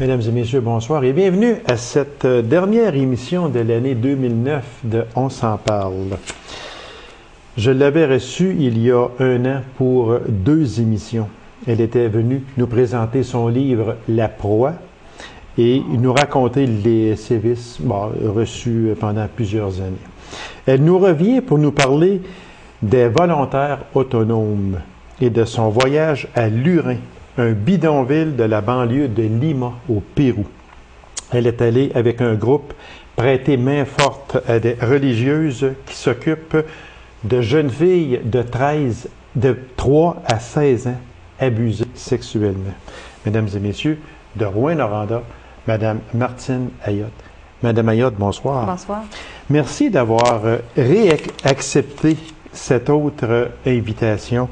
Mesdames et messieurs, bonsoir et bienvenue à cette dernière émission de l'année 2009 de On s'en parle. Je l'avais reçue il y a un an pour 2 émissions. Elle était venue nous présenter son livre « La proie » et nous raconter les sévices reçus pendant plusieurs années. Elle nous revient pour nous parler des volontaires autonomes et de son voyage à Lurin, un bidonville de la banlieue de Lima, au Pérou. Elle est allée avec un groupe prêter main forte à des religieuses qui s'occupent de jeunes filles de 3 à 16 ans abusées sexuellement. Mesdames et messieurs, de Rouyn-Noranda, Madame Martine Ayotte. Madame Ayotte, bonsoir. Bonsoir. Merci d'avoir accepté cette autre invitation.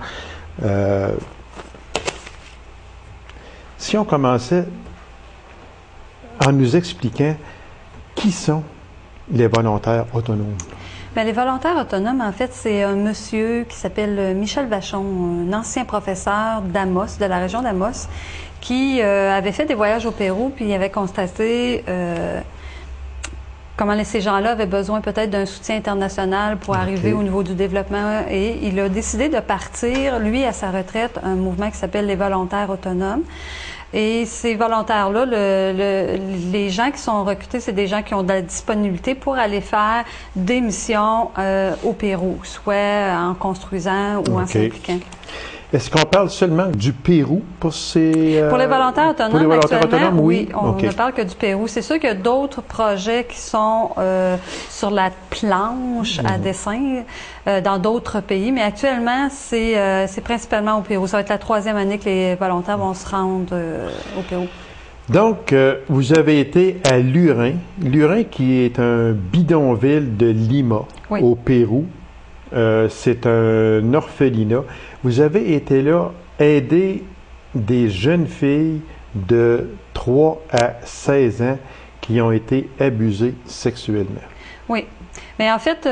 Si on commençait en nous expliquant qui sont les volontaires autonomes. Bien, les volontaires autonomes, en fait, c'est un monsieur qui s'appelle Michel Vachon, un ancien professeur d'Amos, de la région d'Amos, qui avait fait des voyages au Pérou, puis il avait constaté comment ces gens-là avaient besoin peut-être d'un soutien international pour arriver au niveau du développement. Et il a décidé de partir, lui, à sa retraite, un mouvement qui s'appelle les volontaires autonomes. Et ces volontaires-là, les gens qui sont recrutés, c'est des gens qui ont de la disponibilité pour aller faire des missions au Pérou, soit en construisant ou en s'impliquant. Est-ce qu'on parle seulement du Pérou pour ces... pour les volontaires autonomes, pour les volontaires autonomes, oui. On ne parle que du Pérou. C'est sûr qu'il y a d'autres projets qui sont sur la planche à dessin dans d'autres pays, mais actuellement, c'est principalement au Pérou. Ça va être la 3e année que les volontaires vont se rendre au Pérou. Donc, vous avez été à Lurin. Lurin qui est un bidonville de Lima, au Pérou. C'est un orphelinat. Vous avez été là aider des jeunes filles de 3 à 16 ans qui ont été abusées sexuellement. Oui. Mais en fait,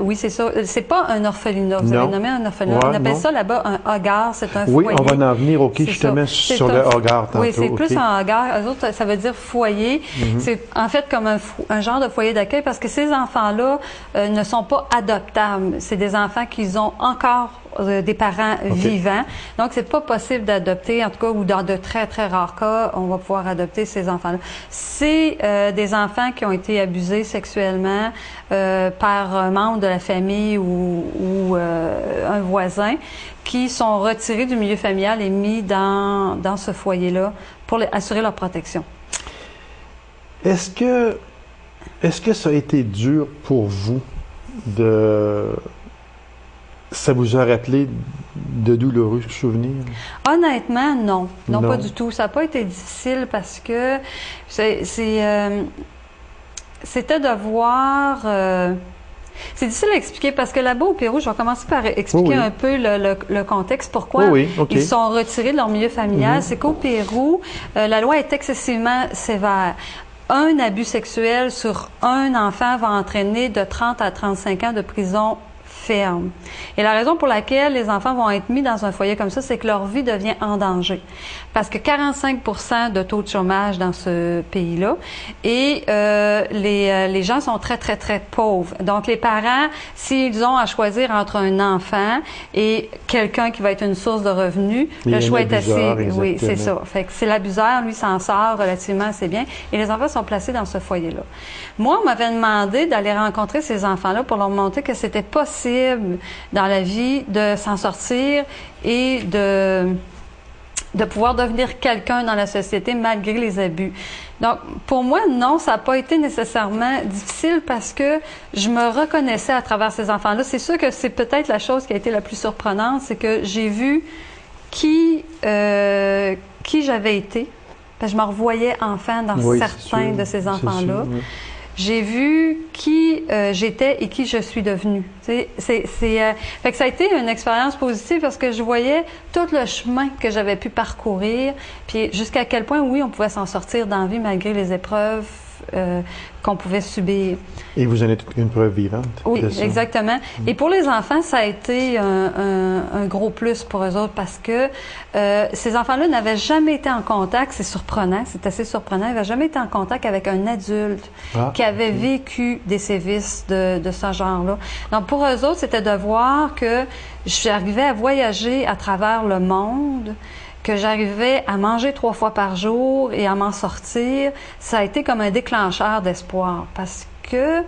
oui, c'est ça. C'est pas un orphelinat. Vous avez nommé un orphelinat. On appelle ça là-bas un hoggar. C'est un foyer. Oui, on va en venir, justement, sur le hoggar tantôt. Oui, c'est plus un hoggar. Eux autres, ça veut dire foyer. C'est en fait comme un genre de foyer d'accueil parce que ces enfants-là ne sont pas adoptables. C'est des enfants qui ont encore des parents vivants. Donc, c'est pas possible d'adopter, en tout cas, ou dans de très, très rares cas, on va pouvoir adopter ces enfants-là. C'est des enfants qui ont été abusés sexuellement par un membre de la famille ou un voisin qui sont retirés du milieu familial et mis dans ce foyer-là pour assurer leur protection. Est-ce que ça a été dur pour vous ça vous a rappelé de douloureux souvenirs? Honnêtement, non. Non, pas du tout. Ça n'a pas été difficile parce que c'était de voir... c'est difficile à expliquer parce que là-bas au Pérou, je vais commencer par expliquer un peu le contexte, pourquoi ils sont retirés de leur milieu familial. C'est qu'au Pérou, la loi est excessivement sévère. Un abus sexuel sur un enfant va entraîner de 30 à 35 ans de prison ferme. Et la raison pour laquelle les enfants vont être mis dans un foyer comme ça, c'est que leur vie devient en danger. Parce que 45% de taux de chômage dans ce pays-là et les gens sont très, très, très pauvres. Donc, les parents, s'ils ont à choisir entre un enfant et quelqu'un qui va être une source de revenus, le choix est assez... Oui, c'est ça. Fait que c'est l'abuseur, lui, s'en sort relativement assez bien et les enfants sont placés dans ce foyer-là. Moi, on m'avait demandé d'aller rencontrer ces enfants-là pour leur montrer que c'était possible dans la vie de s'en sortir et de pouvoir devenir quelqu'un dans la société malgré les abus. Donc, pour moi, non, ça n'a pas été nécessairement difficile parce que je me reconnaissais à travers ces enfants-là. C'est sûr que c'est peut-être la chose qui a été la plus surprenante, c'est que j'ai vu qui j'avais été. Parce que je me revoyais enfant dans certains de ces enfants-là. J'ai vu qui j'étais et qui je suis devenue. Fait que ça a été une expérience positive parce que je voyais tout le chemin que j'avais pu parcourir, puis jusqu'à quel point, oui, on pouvait s'en sortir dans la vie malgré les épreuves qu'on pouvait subir. Et vous en êtes une preuve vivante. Oui, exactement. Et pour les enfants, ça a été un gros plus pour eux autres parce que ces enfants-là n'avaient jamais été en contact, c'est surprenant, c'est assez surprenant, ils n'avaient jamais été en contact avec un adulte qui avait vécu des sévices de ce genre-là. Donc pour eux autres, c'était de voir que j'arrivais à voyager à travers le monde, que j'arrivais à manger 3 fois par jour et à m'en sortir. Ça a été comme un déclencheur d'espoir parce que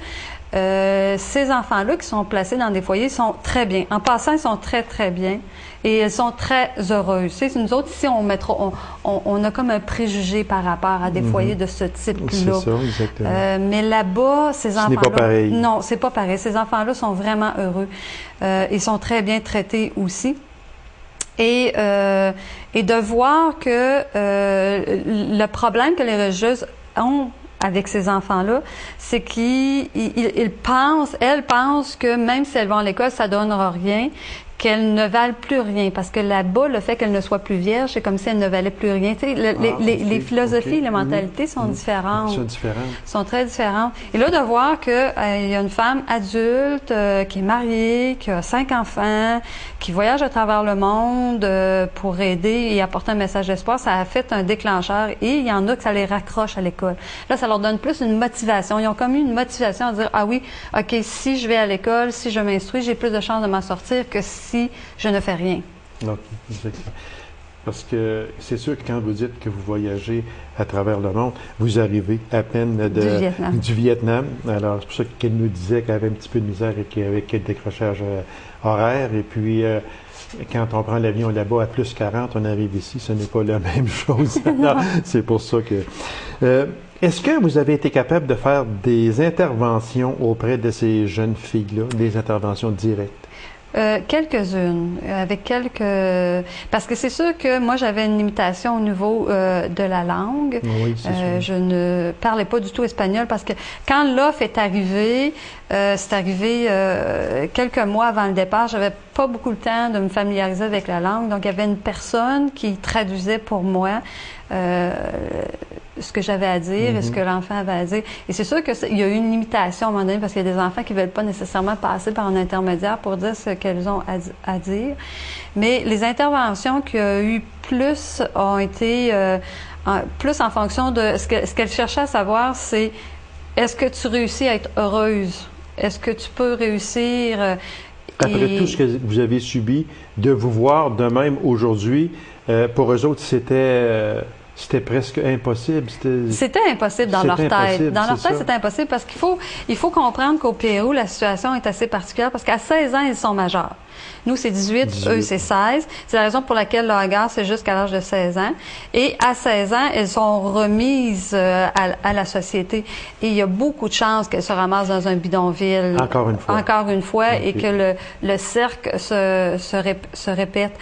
ces enfants-là qui sont placés dans des foyers sont très bien. En passant, ils sont très, très bien et elles sont très heureuses. Tu sais, nous autres, ici, on a comme un préjugé par rapport à des foyers de ce type-là. C'est ça, exactement. Mais là-bas, ces enfants-là... Ce n'est pas pareil. Non, c'est pas pareil. Ces enfants-là sont vraiment heureux. Ils sont très bien traités aussi. Et de voir que le problème que les religieuses ont avec ces enfants-là, c'est elles pensent que même si elles vont à l'école, ça donnera rien, qu'elles ne valent plus rien. Parce que là-bas, le fait qu'elles ne soient plus vierges, c'est comme si elles ne valaient plus rien. Tu sais, les philosophies, les mentalités sont différentes. Sont très différentes. Et là, de voir qu'il y a une femme adulte qui est mariée, qui a 5 enfants, qui voyage à travers le monde pour aider et apporter un message d'espoir, ça a fait un déclencheur. Et il y en a que ça les raccroche à l'école. Là, ça leur donne plus une motivation. Ils ont comme eu une motivation à dire, ah oui, OK, si je vais à l'école, si je m'instruis, j'ai plus de chances de m'en sortir que si je ne fais rien. OK, exactement. Parce que c'est sûr que quand vous dites que vous voyagez à travers le monde, vous arrivez à peine du Vietnam. Alors, c'est pour ça qu'elle nous disait qu'elle avait un petit peu de misère avec le décrochage horaire. Et puis, quand on prend l'avion là-bas à plus 40, on arrive ici, ce n'est pas la même chose. C'est pour ça que... Est-ce que vous avez été capable de faire des interventions auprès de ces jeunes filles-là, des interventions directes? Quelques-unes, parce que c'est sûr que moi j'avais une limitation au niveau de la langue. Oui, c'est sûr. Je ne parlais pas du tout espagnol parce que quand l'offre est arrivée, c'est arrivé quelques mois avant le départ. J'avais pas beaucoup le temps de me familiariser avec la langue, donc il y avait une personne qui traduisait pour moi ce que j'avais à dire et ce que l'enfant avait à dire. Et c'est sûr qu'il y a eu une limitation à un moment donné parce qu'il y a des enfants qui ne veulent pas nécessairement passer par un intermédiaire pour dire ce qu'elles ont à dire. Mais les interventions qu'il y a eu plus ont été plus en fonction de... Ce qu'elles cherchaient à savoir, c'est est-ce que tu réussis à être heureuse? Est-ce que tu peux réussir... Après tout ce que vous avez subi, de vous voir de même aujourd'hui, pour eux autres, c'était presque impossible. C'était impossible dans leur tête. Dans leur tête, c'était impossible parce qu'il faut comprendre qu'au Pérou, la situation est assez particulière parce qu'à 16 ans, ils sont majeurs. Nous, c'est 18, eux, c'est 16. C'est la raison pour laquelle le regard, c'est jusqu'à l'âge de 16 ans. Et à 16 ans, elles sont remises à la société. Et il y a beaucoup de chances qu'elles se ramassent dans un bidonville. Encore une fois. Encore une fois, okay. Et que le cercle se répète.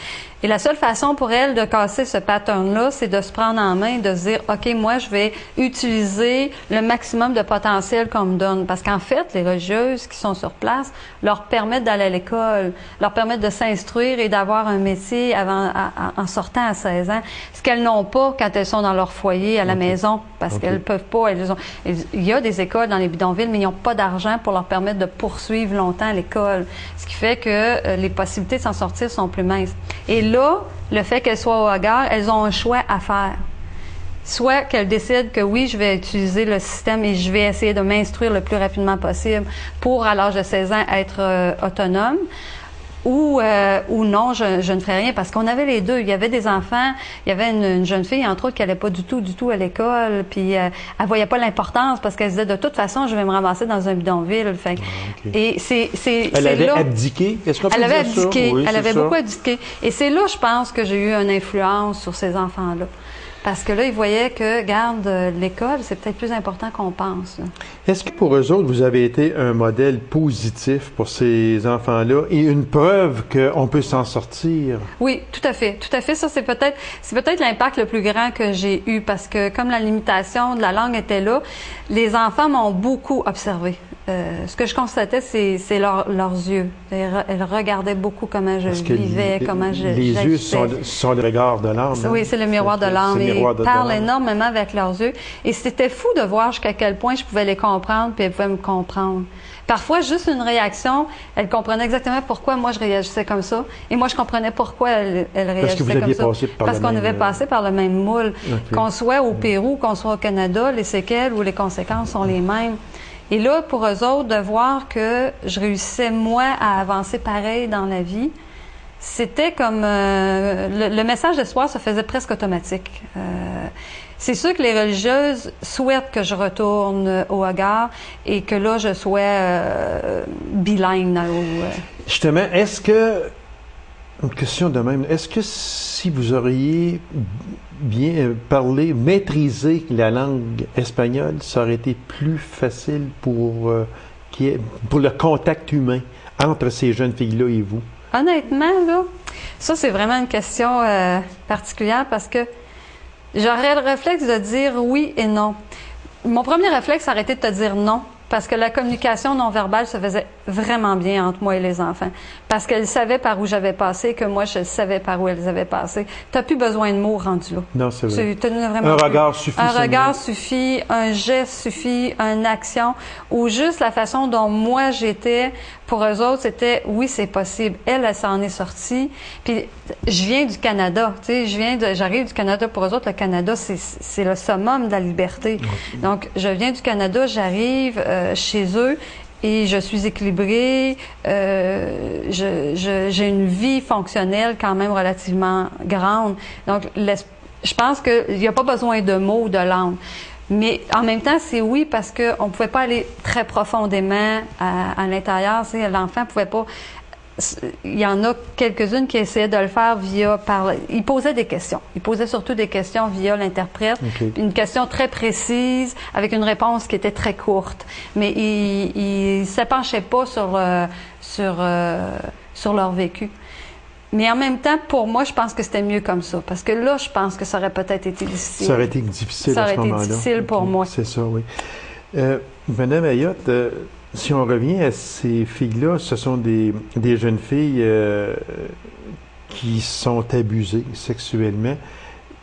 Et la seule façon pour elle de casser ce pattern-là, c'est de se prendre en main, de se dire, OK, moi, je vais utiliser le maximum de potentiel qu'on me donne. Parce qu'en fait, les religieuses qui sont sur place leur permettent d'aller à l'école, leur permettent de s'instruire et d'avoir un métier en sortant à 16 ans. Ce qu'elles n'ont pas quand elles sont dans leur foyer à la maison, parce qu'elles peuvent pas. Il y a des écoles dans les bidonvilles, mais ils n'ont pas d'argent pour leur permettre de poursuivre longtemps l'école. Ce qui fait que les possibilités de s'en sortir sont plus minces. Et là, le fait qu'elles soient au Hogar, elles ont un choix à faire. Soit qu'elles décident que oui, je vais utiliser le système et je vais essayer de m'instruire le plus rapidement possible pour, à l'âge de 16 ans, être autonome. Ou non, je ne ferais rien parce qu'on avait les deux. Il y avait des enfants, il y avait une jeune fille, entre autres, qui n'allait pas du tout à l'école, puis elle voyait pas l'importance parce qu'elle se disait de toute façon, je vais me ramasser dans un bidonville. Fait. Et elle avait abdiqué. Est-ce qu'on peut dire ça? Oui, elle avait beaucoup abdiqué. Et c'est là, je pense, que j'ai eu une influence sur ces enfants-là. Parce que là, ils voyaient que, regarde, l'école, c'est peut-être plus important qu'on pense. Est-ce que pour eux autres, vous avez été un modèle positif pour ces enfants-là et une preuve qu'on peut s'en sortir? Oui, tout à fait. Tout à fait. Ça, c'est peut-être l'impact le plus grand que j'ai eu parce que comme la limitation de la langue était là, les enfants m'ont beaucoup observé. ce que je constatais, c'est leurs yeux. Elles regardaient beaucoup comment je vivais, comment je Les yeux sont le regard de l'âme. Oui, c'est le miroir de l'âme. Ils parlent énormément avec leurs yeux. Et c'était fou de voir jusqu'à quel point je pouvais les comprendre, puis elles pouvaient me comprendre. Parfois, juste une réaction, elles comprenaient exactement pourquoi moi je réagissais comme ça. Et moi, je comprenais pourquoi elles réagissaient comme ça. Parce qu'on avait passé par le même moule. Okay. Qu'on soit au Pérou, qu'on soit au Canada, les séquelles ou les conséquences sont les mêmes. Et là, pour eux autres, de voir que je réussissais, moi, à avancer pareil dans la vie, c'était comme... le message d'espoir se faisait presque automatique. C'est sûr que les religieuses souhaitent que je retourne au Hogar et que là, je sois bilingue. Justement, est-ce que... Une question de même. Est-ce que si vous auriez bien parlé, maîtrisé la langue espagnole, ça aurait été plus facile pour le contact humain entre ces jeunes filles-là et vous? Honnêtement, là, ça, c'est vraiment une question particulière parce que j'aurais le réflexe de dire oui et non. Mon premier réflexe, ça aurait été de te dire non. Parce que la communication non verbale se faisait vraiment bien entre moi et les enfants. Parce qu'elles savaient par où j'avais passé, que moi, je savais par où elles avaient passé. Tu n'as plus besoin de mots rendus là. Non, c'est vrai. Un regard suffit. Un regard suffit, un geste suffit, une action, ou juste la façon dont moi j'étais. Pour eux autres, c'était oui, c'est possible. Elle s'en est sortie. Puis je viens du Canada, tu sais, j'arrive du Canada. Pour eux autres, le Canada, c'est le summum de la liberté. Okay. Donc, je viens du Canada, j'arrive chez eux et je suis équilibrée. J'ai une vie fonctionnelle quand même relativement grande. Donc, je pense qu'il n'y a pas besoin de mots ou de langue. Mais en même temps, c'est oui parce qu'on ne pouvait pas aller très profondément à l'intérieur. Tu sais, l'enfant ne pouvait pas... Il y en a quelques-unes qui essayaient de le faire ils posaient des questions. Ils posaient surtout des questions via l'interprète. Okay. Une question très précise avec une réponse qui était très courte. Mais ils ne s'épanchaient pas sur leur vécu. Mais en même temps, pour moi, je pense que c'était mieux comme ça. Parce que là, je pense que ça aurait peut-être été difficile. Ça aurait été difficile à ce moment-là. Ça aurait été difficile pour moi. C'est ça, oui. Madame Ayotte, si on revient à ces filles-là, ce sont des jeunes filles qui sont abusées sexuellement.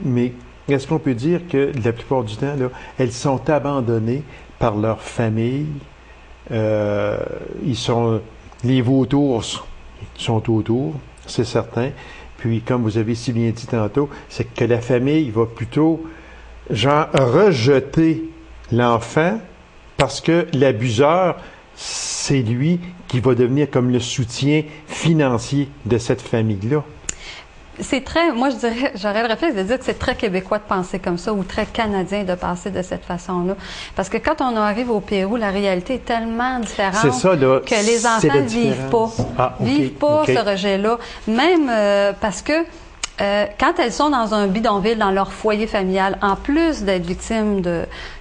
Mais est-ce qu'on peut dire que la plupart du temps, là, elles sont abandonnées par leur famille? Les vautours sont autour. C'est certain. Puis, comme vous avez si bien dit tantôt, c'est que la famille va plutôt, rejeter l'enfant parce que l'abuseur, c'est lui qui va devenir comme le soutien financier de cette famille-là. C'est très, moi je dirais, j'aurais le réflexe de dire que c'est très québécois de penser comme ça ou très canadien de penser de cette façon-là. Parce que quand on arrive au Pérou, la réalité est tellement différente que les enfants vivent pas ce rejet-là. Même parce que quand elles sont dans un bidonville, dans leur foyer familial, en plus d'être victimes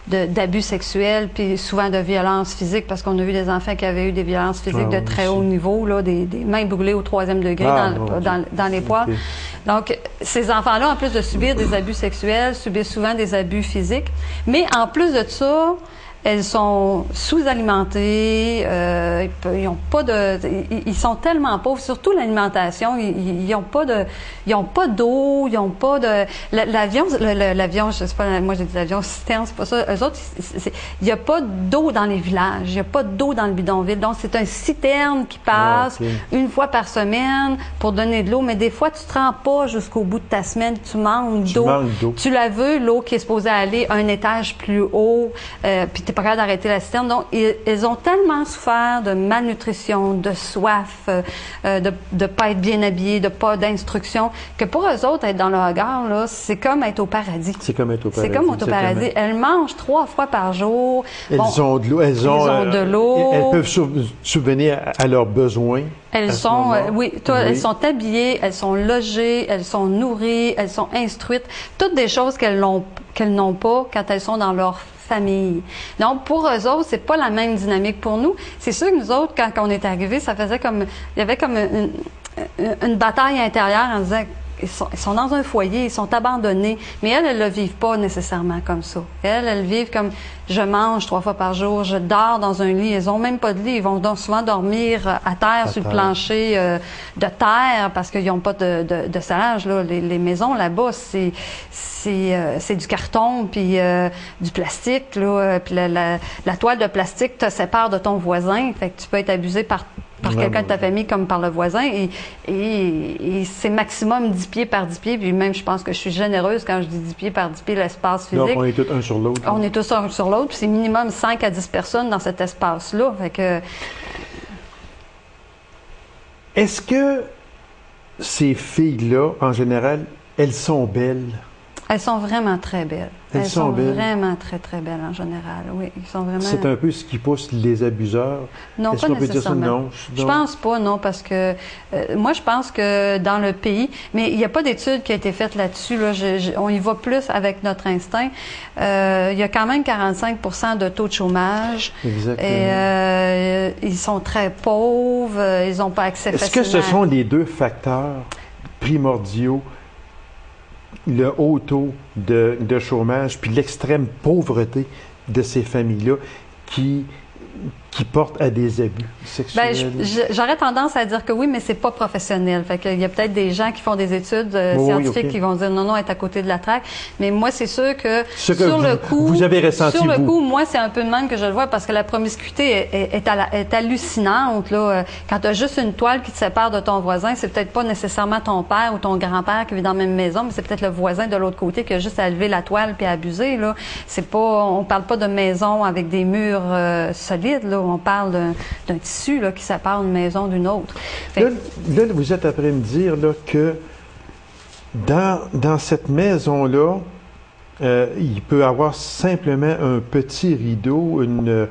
d'abus sexuels, puis souvent de violences physiques, parce qu'on a vu des enfants qui avaient eu des violences physiques de très haut niveau, là, des mains brûlées au 3e degré dans les poils. Okay. Donc, ces enfants-là, en plus de subir des abus sexuels, subissent souvent des abus physiques. Mais en plus de ça, elles sont sous-alimentées, ils sont tellement pauvres, surtout l'alimentation, ils n'ont pas d'eau, ils n'ont pas de... L'avion, je sais pas, moi j'ai dit l'avion citerne, c'est pas ça. Eux autres, il n'y a pas d'eau dans les villages, il n'y a pas d'eau dans le bidonville. Donc, c'est un citerne qui passe une fois par semaine pour donner de l'eau, mais des fois, tu ne te rends pas jusqu'au bout de ta semaine, tu manques d'eau. Tu la veux, l'eau qui est supposée aller un étage plus haut, puis tu pas capable d'arrêter la citerne. Donc, ils ont tellement souffert de malnutrition, de soif, de pas être bien habillés, de pas d'instruction, que pour eux autres, être dans le Hogar, là, c'est comme être au paradis. C'est comme être au paradis. C'est comme être au paradis. Elles mangent 3 fois par jour. Elles ont de l'eau. Elles ont de l'eau. Elles peuvent subvenir à leurs besoins. Elles sont, elles sont habillées, elles sont logées, elles sont nourries, elles sont instruites. Toutes des choses qu'elles n'ont pas quand elles sont dans leur famille. Donc, pour eux autres, c'est pas la même dynamique. Pour nous, c'est sûr que nous autres, quand on est arrivés, ça faisait comme... Il y avait comme une bataille intérieure en disant ils sont dans un foyer, ils sont abandonnés. Mais elles ne le vivent pas nécessairement comme ça. Elles vivent comme je mange 3 fois par jour, je dors dans un lit. Elles n'ont même pas de lit. Ils vont donc souvent dormir à terre, sur le plancher de terre parce qu'ils n'ont pas de salage. Là. Les maisons là-bas, c'est du carton puis du plastique. Là, puis la toile de plastique te sépare de ton voisin. Fait que tu peux être abusé par quelqu'un de ta famille comme par le voisin. Et c'est maximum 10 pieds par 10 pieds. Puis même, je pense que je suis généreuse quand je dis 10 pieds par 10 pieds, l'espace physique. Donc, on est tous un sur l'autre. On est tous un sur l'autre. Puis c'est minimum 5 à 10 personnes dans cet espace-là. Fait que... Est-ce que ces filles-là, en général, elles sont belles? Elles sont vraiment très belles. Elles sont belles. Vraiment très, très belles en général. Oui, ils sont vraiment... C'est un peu ce qui pousse les abuseurs? Non, pas nécessairement. Non, je pense pas, non, parce que moi, je pense que dans le pays, mais il n'y a pas d'étude qui a été faite là-dessus. Là, on y va plus avec notre instinct. Il y a quand même 45% de taux de chômage. Exactement. Et ils sont très pauvres, ils n'ont pas accès facilement. Est-ce que ce sont les deux facteurs primordiaux, le haut taux de chômage puis l'extrême pauvreté de ces familles-là qui portent à des abus sexuels? J'aurais tendance à dire que oui, mais c'est pas professionnel. Fait qu'il y a peut-être des gens qui font des études scientifiques qui vont dire non, être à côté de la traque. Mais moi, c'est sûr que le coup, vous avez ressenti, sur le coup, moi, c'est un peu de même que je le vois parce que la promiscuité est hallucinante. Là. Quand tu as juste une toile qui te sépare de ton voisin, c'est peut-être pas nécessairement ton père ou ton grand-père qui vit dans la même maison, mais c'est peut-être le voisin de l'autre côté qui a juste à lever la toile puis à abuser. Là. C'est pas, on parle pas de maison avec des murs solides. Là. On parle d'un tissu là, qui sépare une maison d'une autre. Là, vous êtes après me dire là, que dans cette maison-là, il peut y avoir simplement un petit rideau, une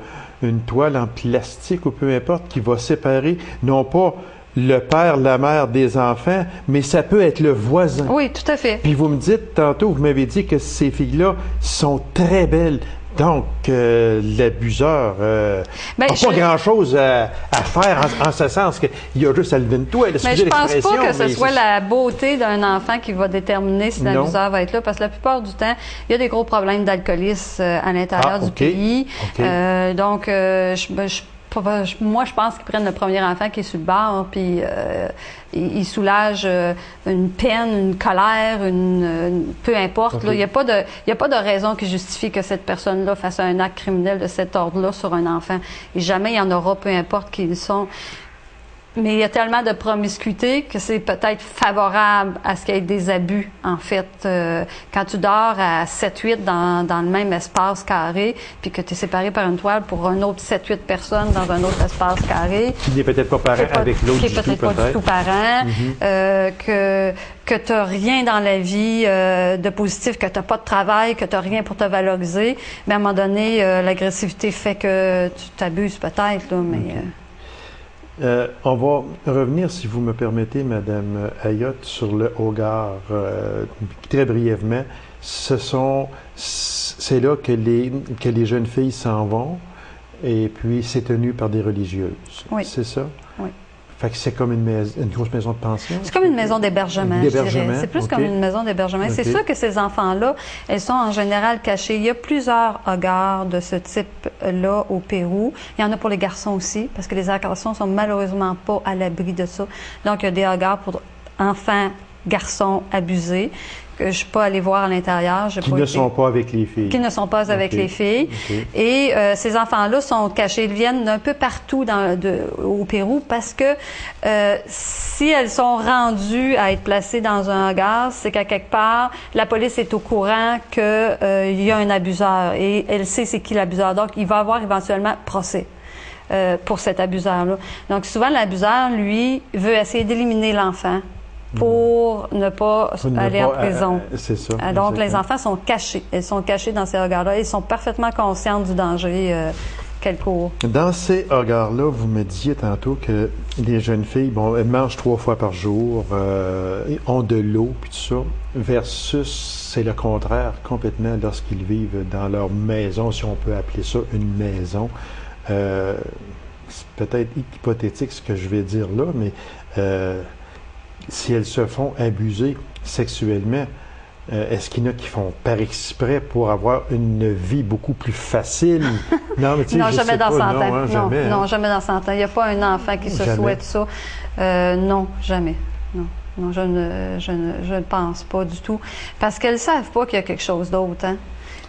toile en plastique ou peu importe qui va séparer non pas le père, la mère des enfants, mais ça peut être le voisin. Oui, tout à fait. Puis vous me dites tantôt, vous m'avez dit que ces filles-là sont très belles. Donc, l'abuseur n'a pas grand-chose à faire en ce sens qu'il y a juste à lever une toile. Mais je pense pas que ce soit la beauté d'un enfant qui va déterminer si l'abuseur va être là, parce que la plupart du temps, il y a des gros problèmes d'alcoolisme à l'intérieur du pays. Donc, moi, je pense qu'ils prennent le premier enfant qui est sur le bord, puis ils soulagent une peine, une colère, peu importe. Il n'y a pas de raison qui justifie que cette personne-là fasse un acte criminel de cet ordre-là sur un enfant. Et jamais il y en aura, peu importe qui ils sont. Mais il y a tellement de promiscuité que c'est peut-être favorable à ce qu'il y ait des abus, en fait. Quand tu dors à 7-8 dans le même espace carré, puis que tu es séparé par une toile pour un autre 7-8 personnes dans un autre espace carré. Qui n'est peut-être pas parent avec l'autre du tout, peut-être. Qui n'est peut-être pas du tout parent. Que tu n'as rien dans la vie de positif, que tu n'as pas de travail, que tu n'as rien pour te valoriser. Mais à un moment donné, l'agressivité fait que tu t'abuses peut-être, là, mais... on va revenir, si vous me permettez, Madame Ayotte, sur le Hogar, très brièvement. C'est là que les jeunes filles s'en vont, et puis c'est tenu par des religieuses. Oui. C'est ça? Oui. Fait que c'est comme une grosse maison de pension? C'est comme une maison d'hébergement, je dirais. C'est plus comme une maison d'hébergement. C'est sûr que ces enfants-là, elles sont en général cachés. Il y a plusieurs hogars de ce type-là au Pérou. Il y en a pour les garçons aussi, parce que les garçons sont malheureusement pas à l'abri de ça. Donc, il y a des hogars pour enfants, garçons abusés, que je ne suis pas allée voir à l'intérieur. Qui ne sont pas avec les filles. Qui ne sont pas avec les filles. Et ces enfants-là sont cachés. Ils viennent d'un peu partout au Pérou parce que si elles sont rendues à être placées dans un hangar, c'est qu'à quelque part, la police est au courant qu'il y a un abuseur et elle sait c'est qui l'abuseur. Donc, il va y avoir éventuellement procès. Pour cet abuseur-là. Donc, souvent, l'abuseur, lui, veut essayer d'éliminer l'enfant pour ne pas aller en prison. C'est ça. Donc, les enfants sont cachés. Elles sont cachées dans ces regards-là. Ils sont parfaitement conscients du danger qu'elles courent. Dans ces regards-là, vous me disiez tantôt que les jeunes filles, bon, elles mangent 3 fois par jour, ont de l'eau, puis tout ça, versus, c'est le contraire complètement lorsqu'ils vivent dans leur maison, si on peut appeler ça une maison. C'est peut-être hypothétique ce que je vais dire là, mais si elles se font abuser sexuellement, est-ce qu'il y en a qui font par exprès pour avoir une vie beaucoup plus facile? Non, mais non, jamais dans 100 ans. Non, jamais, non, jamais dans 100 ans. Il n'y a pas un enfant qui se souhaite ça. Non, jamais. Non, je ne pense pas du tout. Parce qu'elles ne savent pas qu'il y a quelque chose d'autre. Hein?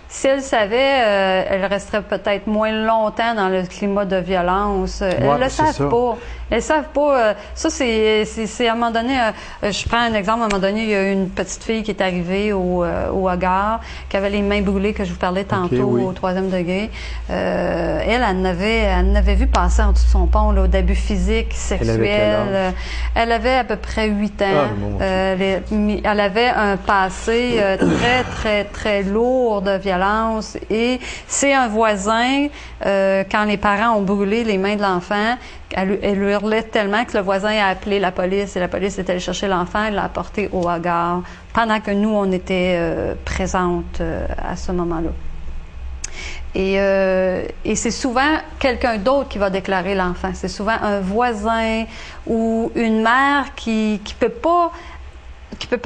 Si elles savaient, elles resteraient peut-être moins longtemps dans le climat de violence. Elles ne le savent pas. Elles ne savent pas. Ça, c'est à un moment donné, je prends un exemple, à un moment donné, il y a une petite fille qui est arrivée au Hogar, qui avait les mains brûlées, que je vous parlais tantôt, au 3e degré. Elle avait vu passer en dessous de son pont d'abus physiques, sexuels. Elle avait à peu près 8 ans. Elle avait un passé très, très, très lourd de violence. Et c'est un voisin, quand les parents ont brûlé les mains de l'enfant, elle lui hurlait tellement que le voisin a appelé la police et la police est allée chercher l'enfant, elle l'a apporté au Hogar pendant que nous, on était présentes à ce moment-là. Et c'est souvent quelqu'un d'autre qui va déclarer l'enfant. C'est souvent un voisin ou une mère qui peut pas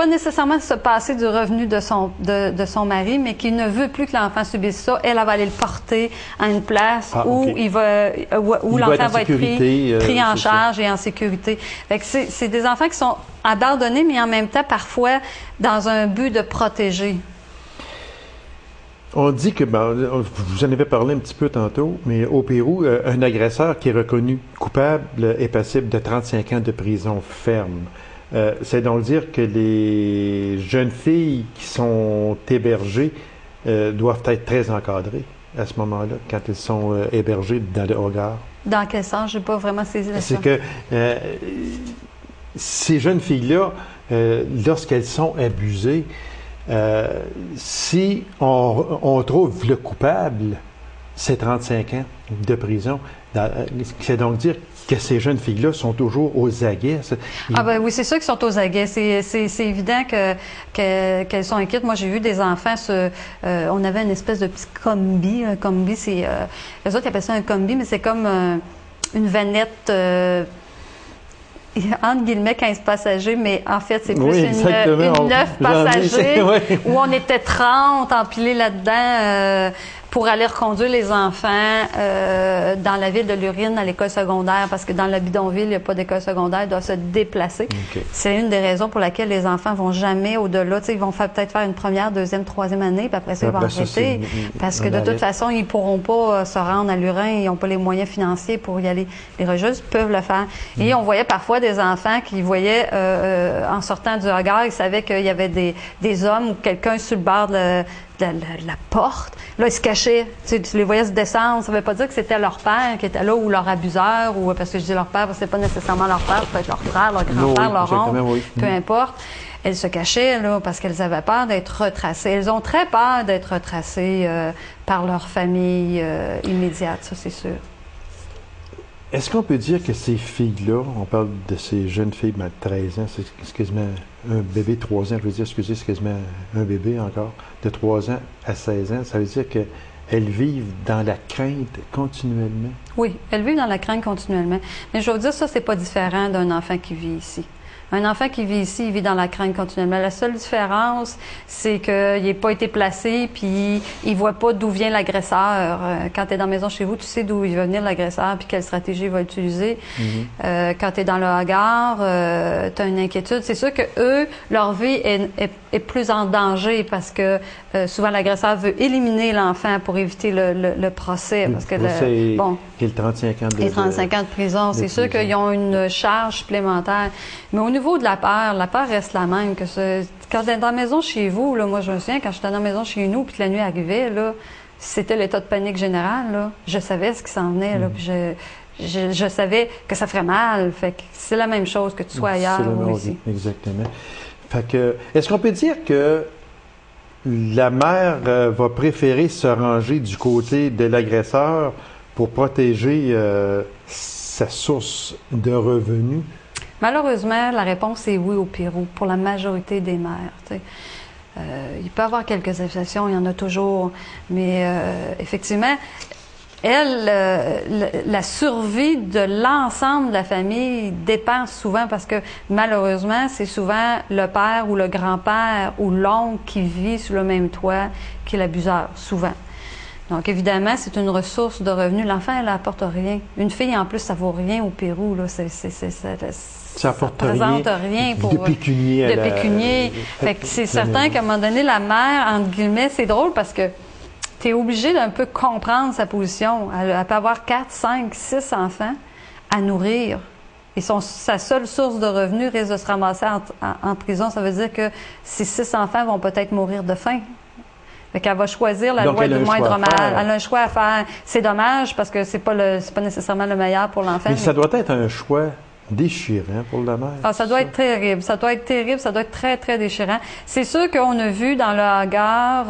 nécessairement se passer du revenu de son mari, mais qui ne veut plus que l'enfant subisse ça. Elle va aller le porter à une place où l'enfant va être pris en charge et en sécurité. Fait que c'est des enfants qui sont abandonnés, mais en même temps, parfois, dans un but de protéger. On dit que, vous en avez parlé un petit peu tantôt, mais au Pérou, un agresseur qui est reconnu coupable est passible de 35 ans de prison ferme. C'est donc dire que les jeunes filles qui sont hébergées doivent être très encadrées à ce moment-là, quand elles sont hébergées dans le Hogar. Dans quel sens? Je n'ai pas vraiment saisi la C'est que ces jeunes filles-là, lorsqu'elles sont abusées, si on trouve le coupable, c'est 35 ans de prison. C'est donc dire que ces jeunes filles-là sont toujours aux aguets. Oui, c'est sûr qu'ils sont aux aguets. C'est évident qu'elles sont inquiètes. Moi, j'ai vu des enfants, on avait une espèce de petit combi. Un combi, c'est... les autres, ils appellent ça un combi, mais c'est comme une vanette... entre guillemets 15 passagers, mais en fait, c'est plus une 9 passagers où on était 30 empilés là-dedans pour aller reconduire les enfants dans la ville de Lurine à l'école secondaire, parce que dans le bidonville, il n'y a pas d'école secondaire, ils doivent se déplacer. Okay. C'est une des raisons pour laquelle les enfants vont jamais au-delà. Ils vont peut-être faire une première, deuxième, troisième année, puis après ça, ils vont arrêter, parce que de toute façon, ils ne pourront pas se rendre à Lurin, ils n'ont pas les moyens financiers pour y aller. Les religieuses peuvent le faire. Et on voyait parfois des enfants qui voyaient, en sortant du Hogar, ils savaient qu'il y avait des hommes ou quelqu'un sur le bord de la porte. Là, ils se cachaient. Tu les voyais se descendre. Ça ne veut pas dire que c'était leur père qui était là ou leur abuseur, ou parce que je dis leur père, parce que c'est pas nécessairement leur père, ça peut être leur frère, leur grand-père, leur oncle, peu importe. Elles se cachaient là parce qu'elles avaient peur d'être retracées. Elles ont très peur d'être retracées par leur famille immédiate, ça c'est sûr. Est-ce qu'on peut dire que ces filles-là, on parle de ces jeunes filles de 13 ans, c'est quasiment un bébé de 3 ans, je veux dire, excusez, c'est quasiment un bébé encore, de 3 ans à 16 ans, ça veut dire qu'elles vivent dans la crainte continuellement? Oui, elles vivent dans la crainte continuellement. Mais je veux vous dire, ça, c'est pas différent d'un enfant qui vit ici. Un enfant qui vit ici, il vit dans la crainte continuellement. La seule différence, c'est qu'il n'a pas été placé, puis il ne voit pas d'où vient l'agresseur. Quand tu es dans la maison chez vous, tu sais d'où il va venir l'agresseur, puis quelle stratégie il va utiliser. Quand tu es dans le Hogar, tu as une inquiétude. C'est sûr que eux, leur vie est plus en danger parce que souvent l'agresseur veut éliminer l'enfant pour éviter le procès. Parce que et le 35 ans de 35 ans de prison. C'est sûr qu'ils ont une charge supplémentaire. Mais au niveau de la peur reste la même. Quand tu es dans la maison chez vous, là, moi je me souviens, quand j'étais dans la maison chez nous, puis que la nuit arrivait, là, c'était l'état de panique général. Là, je savais ce qui s'en venait. Là, puis je savais que ça ferait mal. Fait que c'est la même chose que tu sois ailleurs ou ici. Exactement. Fait que, est-ce qu'on peut dire que la mère va préférer se ranger du côté de l'agresseur pour protéger sa source de revenus? Malheureusement, la réponse est oui au Pérou, pour la majorité des mères. Il peut y avoir quelques exceptions, il y en a toujours, mais effectivement, la survie de l'ensemble de la famille dépend souvent parce que malheureusement, c'est souvent le père ou le grand-père ou l'oncle qui vit sous le même toit qui est l'abuseur, souvent. Donc, évidemment, c'est une ressource de revenus. L'enfant, elle n'apporte rien. Une fille, en plus, ça vaut rien au Pérou. Là. Ça apporte rien pour... De pécunier. De pécunier. Fait que c'est certain qu'à un moment donné, la mère, entre guillemets, c'est drôle parce que tu es obligé d'un peu comprendre sa position. Elle peut avoir 4, 5, 6 enfants à nourrir. Et sa seule source de revenus risque de se ramasser en prison. Ça veut dire que ces 6 enfants vont peut-être mourir de faim. Fait qu'elle va choisir la loi du moindre mal. Elle a un choix à faire. C'est dommage parce que c'est pas nécessairement le meilleur pour l'enfant. Mais ça doit être un choix déchirant pour la mère. Ah, ça doit être terrible. Ça doit être terrible. Ça doit être très, très déchirant. C'est sûr qu'on a vu dans le Hagar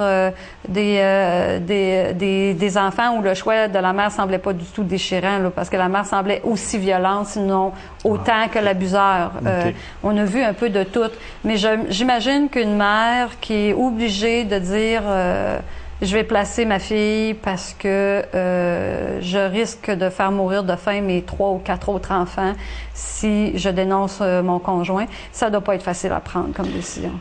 des enfants où le choix de la mère semblait pas du tout déchirant, là, parce que la mère semblait aussi violente, sinon autant que l'abuseur. Okay. On a vu un peu de tout. Mais j'imagine qu'une mère qui est obligée de dire je vais placer ma fille parce que je risque de faire mourir de faim mes 3 ou 4 autres enfants si je dénonce mon conjoint, ça ne doit pas être facile à prendre comme décision.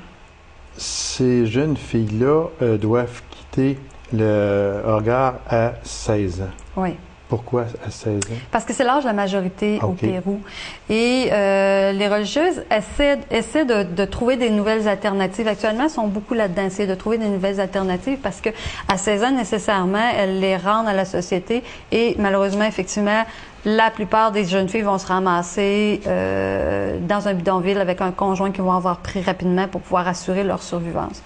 Ces jeunes filles-là doivent quitter le Hagar à 16 ans. Oui. Pourquoi à 16 ans? Parce que c'est l'âge de la majorité au Pérou. Et les religieuses essaient de trouver des nouvelles alternatives. Actuellement, elles sont beaucoup là-dedans, essayer de trouver des nouvelles alternatives parce que à 16 ans, nécessairement, elles les rendent à la société et malheureusement, effectivement, la plupart des jeunes filles vont se ramasser dans un bidonville avec un conjoint qu'ils vont avoir pris rapidement pour pouvoir assurer leur survivance.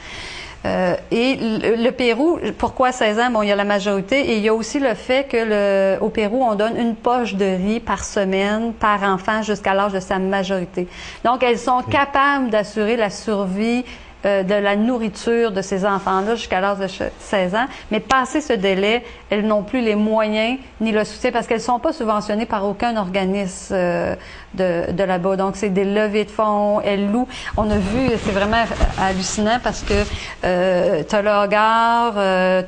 Et le Pérou, pourquoi 16 ans? Bon, il y a la majorité et il y a aussi le fait que au Pérou, on donne une poche de riz par semaine, par enfant, jusqu'à l'âge de sa majorité. Donc, elles sont capables d'assurer la survie de la nourriture de ces enfants-là jusqu'à l'âge de 16 ans. Mais passé ce délai, elles n'ont plus les moyens ni le soutien parce qu'elles ne sont pas subventionnées par aucun organisme de là-bas. Donc, c'est des levées de fonds, elles louent. On a vu, c'est vraiment hallucinant parce que tu as le Hagar,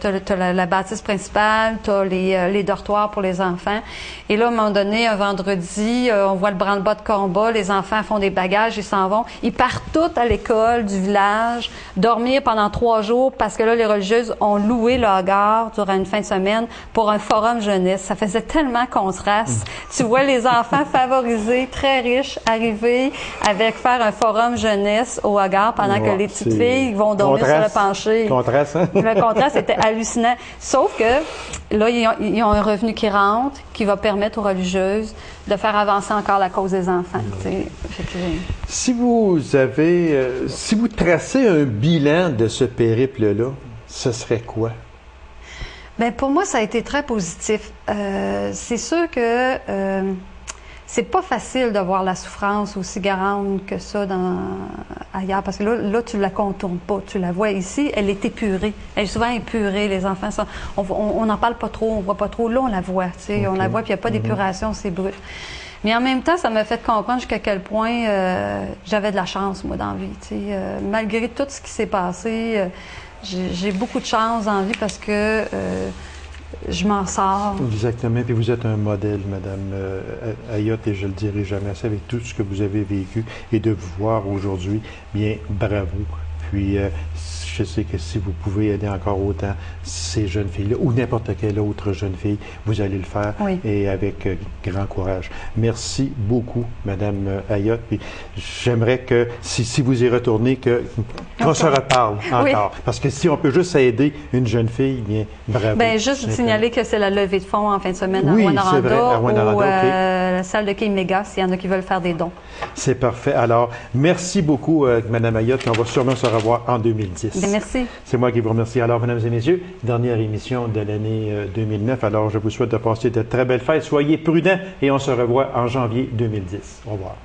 tu as la bâtisse principale, tu as les dortoirs pour les enfants. Et là, à un moment donné, un vendredi, on voit le branle-bas de combat, les enfants font des bagages, ils s'en vont. Ils partent tous à l'école du village, dormir pendant 3 jours parce que là, les religieuses ont loué le Hagar durant une fin de semaine pour un forum jeunesse. Ça faisait tellement contraste. Tu vois les enfants favorisés, très riches, arriver avec faire un forum jeunesse au Hagar pendant que les petites filles vont dormir sur le plancher. Contraste, hein? Le contraste était hallucinant. Sauf que là, ils ont un revenu qui rentre, qui va permettre aux religieuses de faire avancer encore la cause des enfants. Si vous tracez un bilan de ce périple-là, ce serait quoi? Bien, pour moi, ça a été très positif. C'est sûr que c'est pas facile de voir la souffrance aussi grande que ça ailleurs, parce que là, tu la contournes pas. Tu la vois ici, elle est épurée. Elle est souvent épurée, les enfants. On n'en parle pas trop, on voit pas trop. Là, on la voit, tu sais, on la voit, puis il n'y a pas d'épuration, c'est brut. Mais en même temps, ça m'a fait comprendre jusqu'à quel point j'avais de la chance, moi, dans la vie. Tu sais. Malgré tout ce qui s'est passé, j'ai beaucoup de chance dans la vie parce que je m'en sors. Exactement. Puis vous êtes un modèle, Madame Ayotte, et je le dirai jamais assez avec tout ce que vous avez vécu et de vous voir aujourd'hui. Bien, bravo. Puis je sais que si vous pouvez aider encore autant ces jeunes filles-là ou n'importe quelle autre jeune fille, vous allez le faire et avec grand courage. Merci beaucoup, Madame Ayotte. Puis j'aimerais que, si vous y retournez, qu'on se reparle encore. Parce que si on peut juste aider une jeune fille, bien, bravo. Bien, juste signaler que c'est la levée de fonds en fin de semaine à Rwanda ou la salle de Quai Méga, s'il y en a qui veulent faire des dons. C'est parfait. Alors, merci beaucoup, Madame Ayotte. On va sûrement se revoir en 2010. Bien, merci. C'est moi qui vous remercie. Alors, mesdames et messieurs, dernière émission de l'année 2009. Alors, je vous souhaite de passer de très belles fêtes. Soyez prudents et on se revoit en janvier 2010. Au revoir.